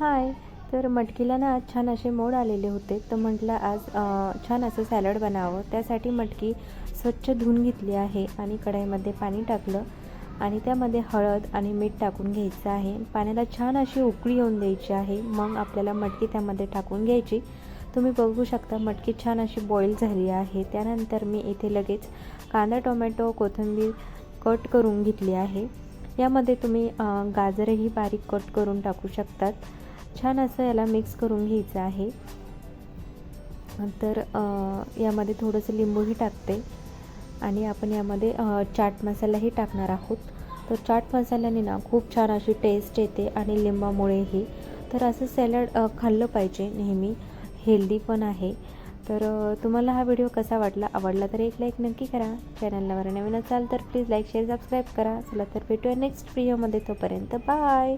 हाय. तर मटकीला ना आज छान असे मोड आलेले होते, तर म्हटलं आज छान असं सॅलड बनावं. त्यासाठी मटकी स्वच्छ धुवून घेतली आहे आणि कढईमध्ये पाणी टाकलं आणि त्यामध्ये हळद आणि मीठ टाकून घ्यायचं आहे. पाण्याला छान अशी उकळी येऊन द्यायची आहे. मग आपल्याला मटकी त्यामध्ये टाकून घ्यायची. तुम्ही बघू शकता मटकी छान अशी बॉईल झाली आहे. त्यानंतर मी इथे लगेच कांदा, टोमॅटो, कोथिंबीर कट करून घेतली आहे. यामध्ये तुम्ही गाजरही बारीक कट करून टाकू शकतात. छान असं याला मिक्स करून घ्यायचं आहे. तर यामध्ये थोडंसं लिंबूही टाकते आणि आपण यामध्ये चाट मसालाही टाकणार आहोत. तर चाट मसाल्याने ना खूप छान अशी टेस्ट येते आणि लिंबामुळेही. तर असं सॅलड खाल्लं पाहिजे नेहमी, हेल्दी पण आहे. तर तुम्हाला हा व्हिडिओ कसा वाटला? आवडला तर एक लाईक नक्की करा. चॅनलवर नवीन असाल तर प्लीज लाईक, शेअर, सबस्क्राईब करा. चला तर भेटूया नेक्स्ट व्हिडिओमध्ये. तोपर्यंत बाय.